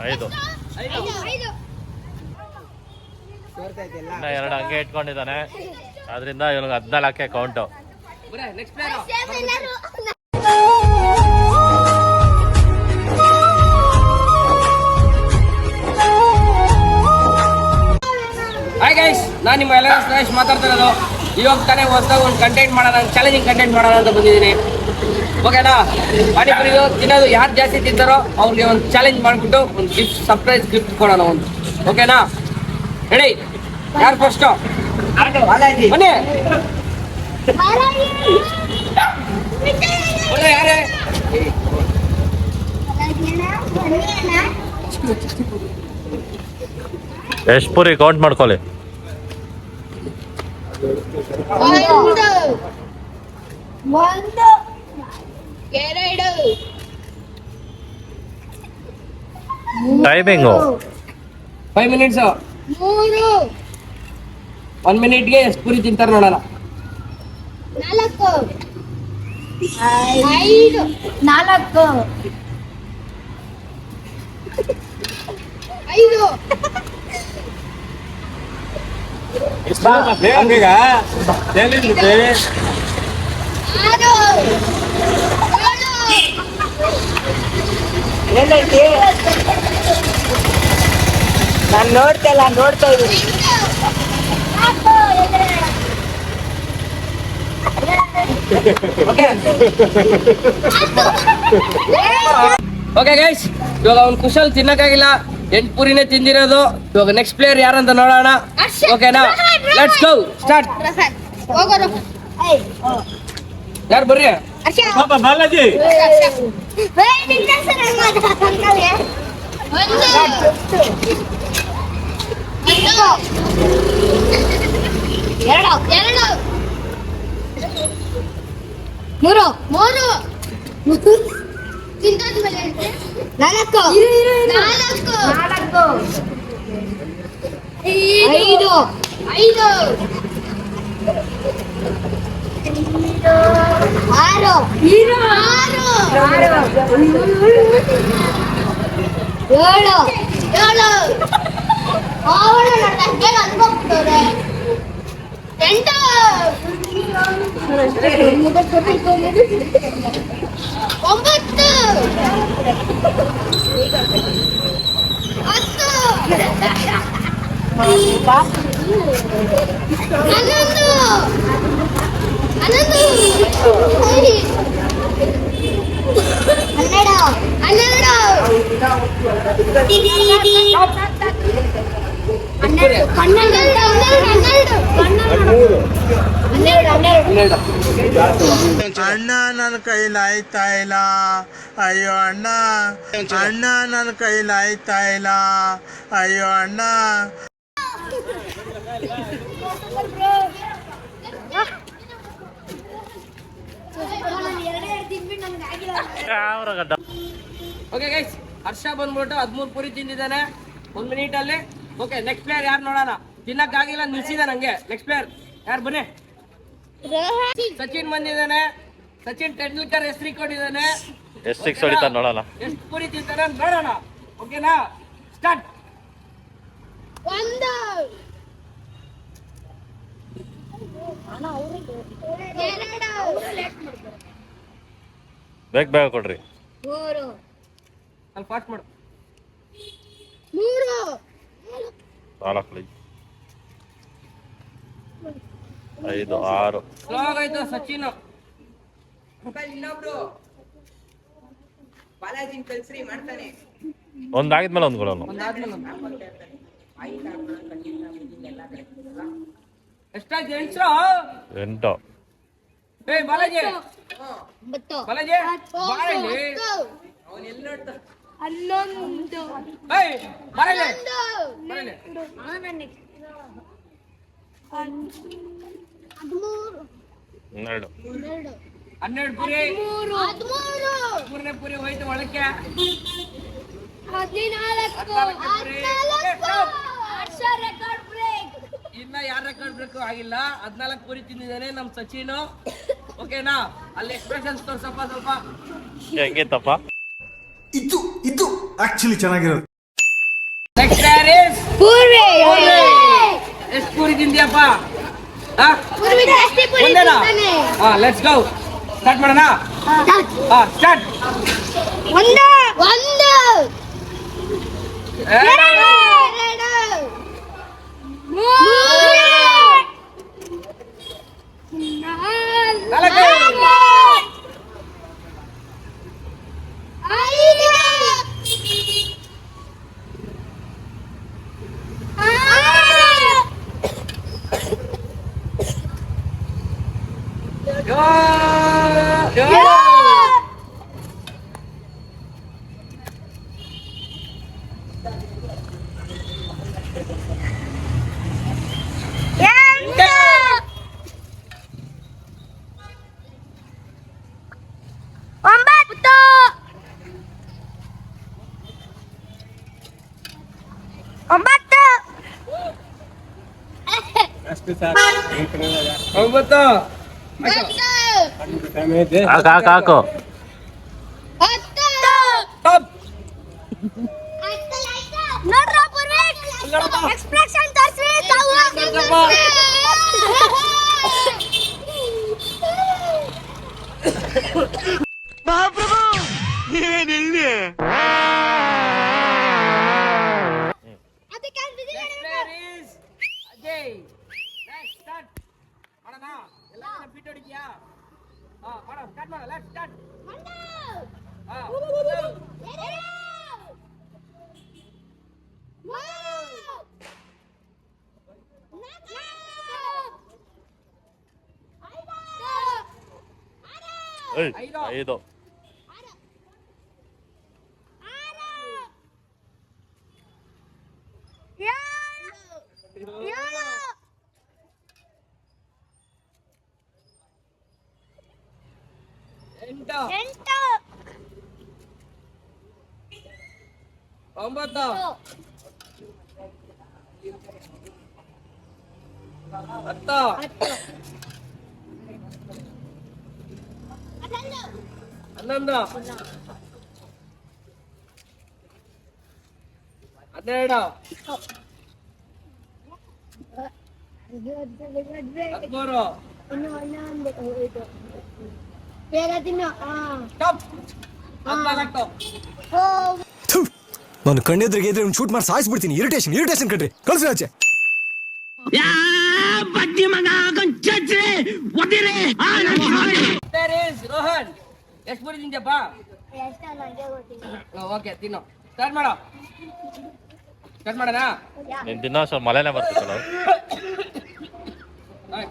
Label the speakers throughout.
Speaker 1: 5 ಇನ್ನ 2 ಹಂಗೆ ಇಟ್ಕೊಂಡಿದ್ದಾನೆ. ಅದರಿಂದ ಇವನಿಗೆ 14 ಕೌಂಟು.
Speaker 2: ಹಾಯ್ ಗೈಸ್, ನಾನು ನಿಮ್ಮ ಎಲ್ಲ ಸುರೇಶ್ ಮಾತಾಡ್ತಿರೋದು. ಇವಾಗ ತಾನೇ ಹೊಸದಾಗಿ ಒಂದು ಕಂಟೆಂಟ್ ಮಾಡೋಣ, ಚಾಲೆಂಜಿಂಗ್ ಕಂಟೆಂಟ್ ಮಾಡೋಣ ಅಂತ ಬಂದಿದ್ದೀನಿ. ಓಕೆನಾ? ಪಾನಿಪುರಿದು ತಿನ್ನೋದು ಯಾರು ಜಾಸ್ತಿ ತಿಂತಾರೋ ಅವ್ರಿಗೆ ಒಂದು ಚಾಲೆಂಜ್ ಮಾಡಿಬಿಟ್ಟು ಒಂದು ಗಿಫ್ಟ್, ಸರ್ಪ್ರೈಸ್ ಗಿಫ್ಟ್ ಕೊಡೋಣ ಒಂದು. ಓಕೆನಾ? ರೆಡಿ? ಯಾರು ಫಸ್ಟು? ಬನ್ನಿ. ಯಾರೇ?
Speaker 1: ಎಷ್ಟು ಪುರಿ ಕೌಂಟ್ ಮಾಡ್ಕೊಳ್ಳಿ.
Speaker 3: 1 2
Speaker 1: ಟೈಮಿಂಗು
Speaker 2: 5 ಮಿನಿಟ್ಸ್.
Speaker 3: 3
Speaker 2: 1 ಮಿನಿಟ್ಗೆ ಎಷ್ಟು ಪುರಿ ತಿಂತಾರೆ ನೋಡೋಣ.
Speaker 3: 4 5 4 5
Speaker 4: ಏನೈತಿ? ನಾನು ನೋಡ್ತಾ ಇದ್ದೀನಿ.
Speaker 2: ಓಕೆ ಗೈಸ್, ಇವಾಗ ಅವ್ನು ಕುಶಲ್ ತಿನ್ನಕ್ಕಾಗಿಲ್ಲ, 8 ಪುರಿನೇ ತಿಂದಿರೋದು. ಇವಾಗ ನೆಕ್ಸ್ಟ್ ಪ್ಲೇಯರ್ ಯಾರಂತ ನೋಡೋಣ. ಓಕೆನಾ? Let's go, start. ಯಾರು ಬರ್ರಿ?
Speaker 1: ಬಾಲಾಜಿ
Speaker 3: ಮೂರು ತಿಂತಾದ್ಮೇಲೆ 4 5 6
Speaker 5: ಅಣ್ಣ ನನ್ನ ಕೈಲಾಯ್ತಾ ಇಲ್ಲ, ಅಯ್ಯೋ ಅಣ್ಣ, ಅಣ್ಣ ನನ್ನ ಕೈಲಾಯ್ತಾ ಇಲ್ಲ, ಅಯ್ಯೋ ಅಣ್ಣ.
Speaker 2: ಓಕೆ ಗೈಸ್, ಹರ್ಷ ಬಂದ್ಬಿಟ್ಟು 13 ಪುರಿ ತಿಂದಿದ್ದಾನೆ 1 ಮಿನಿಟ್ ಅಲ್ಲಿ. ಓಕೆ, ನೆಕ್ಸ್ಟ್ ಪ್ಲೇಯರ್ ಯಾರು ನೋಡೋಣ. ತಿನ್ನಕ್ಕಾಗಿಲ್ಲ, ನಿಲ್ಸಿದ ನಂಗೆ. ನೆಕ್ಸ್ಟ್ ಪ್ಲೇಯರ್ ಯಾರು? ಬನ್ನಿ. ಸಚಿನ್ ಬಂದಿದ್ದಾನೆ. ಸಚಿನ್ ತೆಂಡೂಲ್ಕರ್ ಹೆಸರು ಕೊಟ್ಟಿದ್ದಾನೆ.
Speaker 1: ಎಷ್ಟು 6 ಹೊಡಿತಾನೆ ನೋಡೋಣ.
Speaker 2: ಎಷ್ಟು ಪುರಿ ತಿಂತಾನೆ ನೋಡೋಣ. ಓಕೆನಾ? ಸ್ಟಾರ್ಟ್.
Speaker 3: 1
Speaker 1: ಬೇಗ ಕೊಡ್ರಿ.
Speaker 3: 3
Speaker 2: ಅಲ್ಲಿ ಫಾಸ್ಟ್ ಮಾಡು.
Speaker 1: 4 5 6
Speaker 2: ಸ್ಲೋ ಆಗೋಯ್ತು ಸಚಿನ್. ಇನ್ನೊಬ್ರು
Speaker 4: ಬಾಲಾಜಿ ಕಲ್ಸ್ರಿ ಮಾಡ್ತಾನೆ.
Speaker 1: ಒಂದಾಗಿದ್ಮೇಲೆ ಒಂದು ಕೊಡೋಣ.
Speaker 2: ಎಷ್ಟಾಯ್ತು? 8.
Speaker 1: 8.
Speaker 2: ಏ ಬಾಲಾಜಿ,
Speaker 3: 9
Speaker 2: ಬಾಲಾಜಿ ಬಾರ ಇಲ್ಲಿ.
Speaker 3: 11
Speaker 2: ಏಯ್ ಬಾರ ಇಲ್ಲಿ, ಬಾರ ಇಲ್ಲಿ.
Speaker 1: 12.
Speaker 2: 12 ಪುರಿ. 13ನೇ ಪುರಿ ಹೋಯ್ತು ಒಳಕ್ಕೆ.
Speaker 3: 14
Speaker 2: ಇನ್ನ ಯಾರ ರೆಕಾರ್ಡ್ ಬ್ರೇಕ್ ಆಗಿಲ್ಲ. 14 ಪುರಿ ತಿಂದಿದ್ದಾನೆ ನಮ್ ಸಚಿನ್. ಓಕೆನಾ? ಅಲ್ಲಿ ಎಕ್ಸ್ಪ್ರೆಷನ್ಸ್ ತೋರ್ಸಪ್ಪ ಸ್ವಲ್ಪ.
Speaker 1: ಹೆಂಗಿತ್ತಪ್ಪ?
Speaker 5: ಇದು ಆಕ್ಚುಲಿ ಚೆನ್ನಾಗಿರೋದು.
Speaker 2: ಪ್ಲೇಯರ್ ಇಸ್
Speaker 3: ಪೂರ್ವಿ
Speaker 2: ಎಷ್ಟು ಪೂರಿ ತಿಂದಿಯಪ್ಪ?
Speaker 3: ಪೂರ್ವಿ ಜಾಸ್ತಿ ಪೂರಿ
Speaker 2: ಒಂದೇನಾ?
Speaker 3: ತಿಂತಾನೆ.
Speaker 2: ಲೆಟ್ಸ್ ಗೋ, ಸ್ಟಾರ್ಟ್ ಮಾಡೋಣ. ಸ್ಟಾರ್ಟ್.
Speaker 3: ಒಂದು ಎರಡು ಮೂರು
Speaker 2: ನಾಲ್ಕು
Speaker 3: ಐದು
Speaker 2: ಏಳು ಒಂಬತ್ತು.
Speaker 1: ಹಾಕು
Speaker 2: ಟಾಪ್.
Speaker 3: ನೋಡ್ರ ಪೂರ್ವಿ ಎಕ್ಸ್ಪ್ರೆಷನ್ ತೋರಿಸಿ ತಾವು
Speaker 5: ಮಹಾಪ್ರಭು ನೀವೇನಿಲ್ಲಿ
Speaker 3: ಅದಕ್ಕೆ
Speaker 2: Next player is Ajay. Let's start. ಮಾಡೋಣ? ಎಲ್ಲರೂ ಫಿಟ್ ಹೊಡಿತೀಯಾ? ಮಾಡೋ, ಸ್ಟಾರ್ಟ್ ಮಾಡೋ. Let's start.
Speaker 1: ಐದು
Speaker 2: ಎಂಟು. ಒಂಬತ್ತು. ಹತ್ತು. ಹನ್ನೊಂದು. ಹನ್ನೆರಡು. ಹದಿಮೂರು.
Speaker 3: ಬೇಗ ತಿನ್ನು
Speaker 2: ಟಾಪ್. ಹದಿನಾಲ್ಕು.
Speaker 6: ನಾನು ಕಣ್ಣೆದ್ರಿಗೆ ಇದ್ರೆ ಶೂಟ್ ಮಾಡಿ ಸಾಯಿಸ್ಬಿಡ್ತೀನಿ. ಇರಿಟೇಷನ್ ಕಣ್ರಿ, ಕಳ್ಸಿ ಆಚೆ.
Speaker 2: ರೋಹನ್, ಎಷ್ಟು ಪೂರಿ ತಿಂದ್ಯಪ್ಪ? ಓಕೆ, ತಿನ್ನು. ಸ್ಟಾರ್ಟ್ ಮಾಡೋ. ಸ್ಟಾರ್ಟ್ ಮಾಡೋಣ?
Speaker 1: ನೀನು ದಿನ ಸ್ವಲ್ಪ ಮಳೆನೇ ಬರ್ತಿತ್ತಲ್ಲ.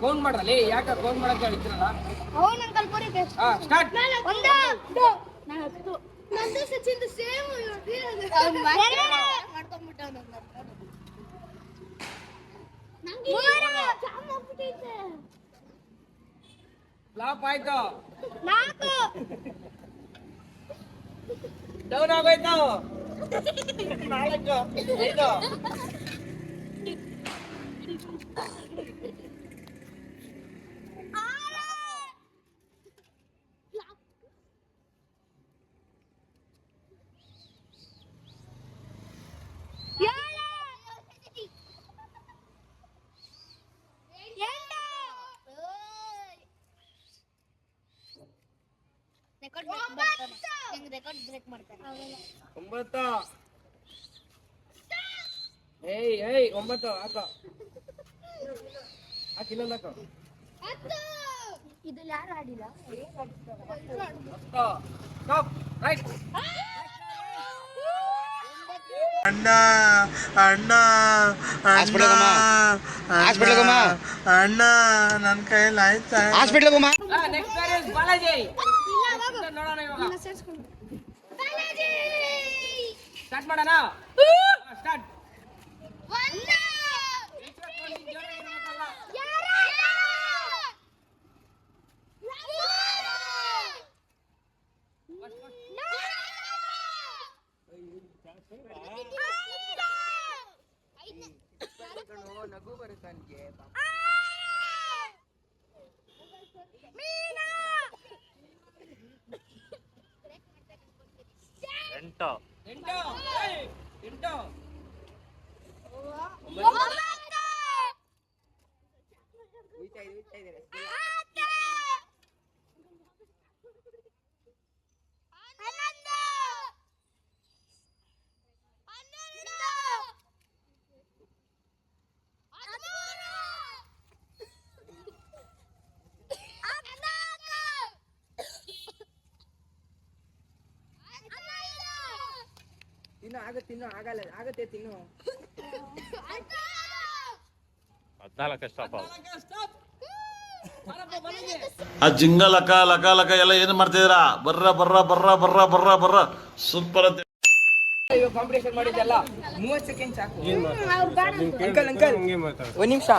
Speaker 2: ಕೌಂಟ್ ಮಾಡ್ರಲ್ಲಿ, ಯಾಕೆ ಕೌಂಟ್ ಮಾಡಕ್ಕೆ ಹೇಳ್ತೀರಲ್ಲ?
Speaker 3: ಅವನ ಅಂಕಲ್ ಪೂರಿ
Speaker 2: ಸ್ಟಾರ್ಟ್.
Speaker 3: ನಂದು ಸಚಿನ್ ಸೇಮ್ ಮಾಡ್ಕೊಂಡ್ಬಿಟ್ಟ
Speaker 2: ಫ್ಲಾಪ್ ಆಯ್ತು.
Speaker 3: ನಾಲ್ಕು
Speaker 2: ಡೌನ್ ಆಗೋಯ್ತು. ನಾಲ್ಕು. ಐದು.
Speaker 3: ರೆಕಾರ್ಡ್ ಬ್ರೇಕ್ ಮಾಡ್ತಾರೆ.
Speaker 2: ಒಂಬತ್ತು. ಏಯ್ ಒಂಬತ್ತು ಹಾಕೋ. ಇನ್ನೊಂದು ಹಾಕೋ.
Speaker 3: ಇದು ಯಾರು ಆಡಿಲ್ಲ.
Speaker 2: ಟಾಪ್. ರೈಟ್.
Speaker 5: ಅಣ್ಣ ಅಣ್ಣ ಅಣ್ಣ ಅಣ್ಣ ನನ್ನ ಕೈಯಲ್ಲಿ ಆಯ್ತಾ
Speaker 2: ನೆಕ್ಸ್ಟ್ ಪ್ಲೇಯರ್ ಇಸ್ ಬಾಲಾಜಿ. ನೋಡೋಣ ಇವಾಗ. ಸ್ಟಾರ್ಟ್ ಮಾಡೋಣ? ಸ್ಟಾರ್ಟ್. ನಗು ಬರುತ್ತೆ ನನಗೆ.
Speaker 1: ಎಂಟು
Speaker 2: ಎಂಟು.
Speaker 4: ತಿನ್ನು ಆಗುತ್ತೆ, ತಿನ್ನು ಆಗಲ್ಲ, ಆಗತ್ತೆ ತಿನ್ನು.
Speaker 1: 14 ಸ್ಟಾಪ್
Speaker 7: ಆ ಜಿಂಗ ಲಕ ಲಕ ಲಕ ಎಲ್ಲ ಏನು ಮಾಡ್ತಿದ್ದೀರಾ? ಬರ್ರ ಬರ್ರ ಬರ್ರ ಬರ್ರ ಬರ್ರ ಬರ್ರ ಸೂಪರ್ ಅಂತ
Speaker 4: ಇವಾಗ ಕಾಂಪಿಟೇಷನ್ ಮಾಡಿದ್ದೆಲ್ಲ 30 ಸೆಕೆಂಡ್ ಸಾಕು. ಅಂಕಲ್ ಅಂಕಲ್ ಒಂದ್ ನಿಮಿಷ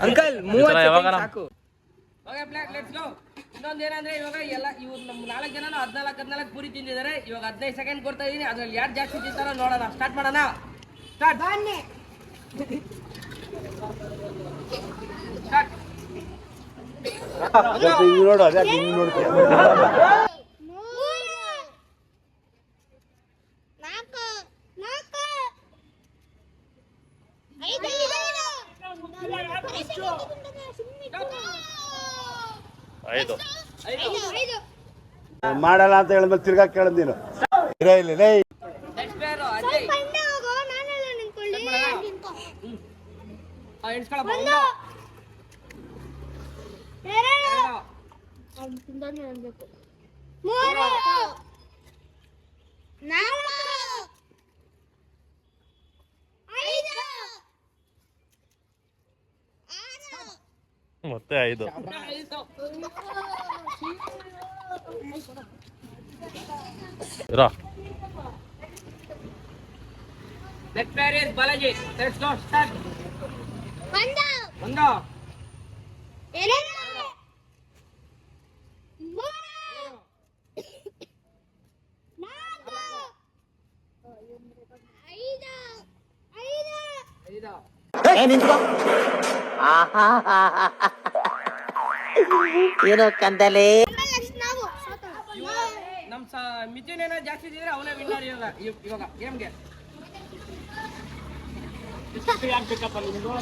Speaker 4: ಅಂಕಲ್ 30 ಸೆಕೆಂಡ್ ಸಾಕು.
Speaker 2: Okay plate let's go. ಇನ್ನೊಂದು ಏನಂದ್ರೆ ಇವಾಗ ಎಲ್ಲ ಇವ್ರು ನಮ್ಮ 4 ಜನ 14 ಪೂರಿ ತಿಂದಿದ್ದಾರೆ. ಇವಾಗ 15 ಸೆಕೆಂಡ್ ಕೊಡ್ತಾ ಇದೀನಿ. ಅದ್ರಲ್ಲಿ ಯಾರು ಜಾಸ್ತಿ ತಿಂತಾರೋ ನೋಡೋಣ. ಸ್ಟಾರ್ಟ್ ಮಾಡೋಣ. ಸ್ಟಾರ್ಟ್ ಬನ್ನಿ. ಸ್ಟಾರ್ಟ್.
Speaker 5: ನೋಡು ಅದೇ ಹಿಂಗ್ ನೋಡ್ತೀಯ.
Speaker 1: 5
Speaker 5: ಮಾಡಲ್ಲ ಅಂತ ಹೇಳಿದ್ಮೇಲೆ ತಿರ್ಗಾ ಕೇಳದ್ ನೀನು. ಇಲ್ಲ
Speaker 2: ನೆಕ್ಸ್ಟ್ ಪ್ಲೇಯರ್ ಅಜಯ್. ಎಣ್ಸ್ಕೊಳಪ್ಪ. 1
Speaker 1: ಮತ್ತೆ 5 ಇರೋ.
Speaker 2: Next player is Balaji. Let's go start. 1
Speaker 4: ಏನೋ ಕಂದಲೆ.
Speaker 2: ನಮ್ ಮಿಥುನ್ ಏನೋ ಜಾಸ್ತಿ ಇದ್ರೆ ಅವನೇ ವಿನ್ನರ್ ಇವಾಗ ಗೇಮ್ಗೆ. ಸ್ಟಾರ್ಟ್.
Speaker 3: 1 2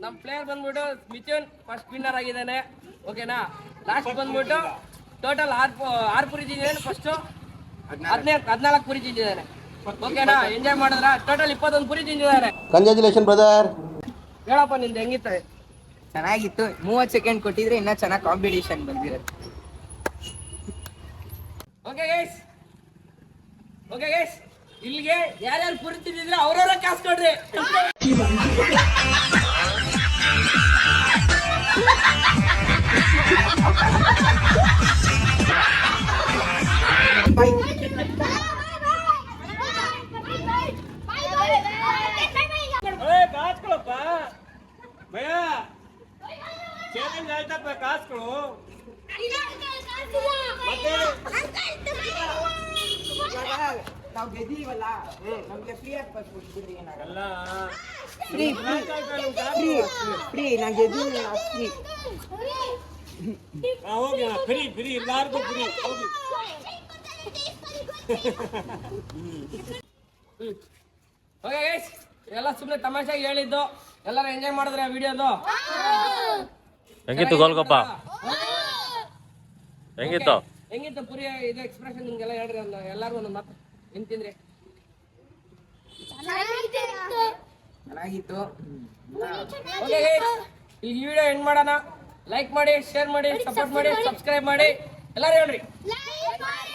Speaker 2: ನಮ್ ಪ್ಲೇಯರ್ ಬಂದ್ಬಿಟ್ಟು ಮಿಥುನ್ ಫಸ್ಟ್ ವಿನ್ನರ್ ಆಗಿದ್ದಾನೆ. ಓಕೆನಾ. ಲಾಸ್ಟ್ ಬಂದ್ಬಿಟ್ಟು ಟೋಟಲ್ 6 ಪುರಿ ತಿಂದಿದ್ದಾನೆ. ಫಸ್ಟ್ 14 ಪುರಿ ತಿಂದಿದ್ದಾನೆ. ಓಕೆನಾ. ಎಂಜಾಯ್ ಮಾಡಿದ್ರ? ಟೋಟಲ್ 21 ಪುರಿ ತಿಂದಿದ್ದಾನೆ.
Speaker 5: Congratulation brother.
Speaker 2: ಹೇಳಪ್ಪ ನಿಂದು ಹೆಂಗಿತ್ತು?
Speaker 4: ಚೆನ್ನಾಗಿತ್ತು. 30 ಸೆಕೆಂಡ್ ಕೊಟ್ಟಿದ್ರೆ ಇನ್ನ ಚೆನ್ನಾಗಿ ಕಾಂಪಿಟೇಷನ್ ಬಂದಿರುತ್ತೆ.
Speaker 2: ಓಕೆ ಗೈಸ್ ಇಲ್ಲಿಗೆ ಯಾರ್ಯಾರು ಪುರಿ ತಿಂದಿದ್ರೆ ಅವ್ರವ್ರ ಕಾಸು ಕೊಡ್ರಿ.
Speaker 5: ಕಾಸ್ಕೊಳಪ್ಪ ಭಯ ಚಾಲೆಂಜ್ ಆಯ್ತಪ್ಪ. ಕಾಸ್ಗಳು
Speaker 4: ನಾವು ಗೆದ್ದೀವಲ್ಲ, ನಮ್ಗೆ ಫ್ರೀ ಆಗಿ ಬಸ್ ಕೊಟ್ಬಿಡ್ರಿ. ಏನಾಗಲ್ಲ. ಫ್ರೀ ನಾ ಗೆದ್ದೀವಿ.
Speaker 5: ಹೋಗಿ ಫ್ರೀ ಎಲ್ಲಾರ್ಗು ಫ್ರೀ ಹೋಗಿ.
Speaker 2: ಓಕೆ ಗೈಸ್ ಎಲ್ಲ ಸುಮ್ಮನೆ ತಮಾಷೆಗೆ ಹೇಳಿದ್ದು. ಎಲ್ಲರೂ ಎಂಜಾಯ್ ಮಾಡಿದ್ರೆ ಆ ವಿಡಿಯೋದು.
Speaker 1: ಹೆಂಗಿತ್ತು ಗೋಲ್ಗಪ್ಪ?
Speaker 2: ಹೆಂಗಿತ್ತು ಪುರಿ ಇದು ಎಕ್ಸ್ಪ್ರೆಷನ್ ನಿಮ್ಗೆಲ್ಲ ಹೇಳ್ರಿ. ಎಲ್ಲಾರು ಒಂದು ಮಾತು. ಹೆಂಗ್ ತಿಂದ್ರಿ?
Speaker 4: ಚೆನ್ನಾಗಿತ್ತು.
Speaker 2: ಓಕೆ ಗೈಸ್ ಈ ವಿಡಿಯೋ ಎಂಡ್ ಮಾಡೋಣ. ಲೈಕ್ ಮಾಡಿ, ಶೇರ್ ಮಾಡಿ, ಸಪೋರ್ಟ್ ಮಾಡಿ, ಸಬ್ಸ್ಕ್ರೈಬ್ ಮಾಡಿ. ಎಲ್ಲರೂ ಹೇಳ್ರಿ.
Speaker 3: ಲೈಕ್ ಮಾಡಿ.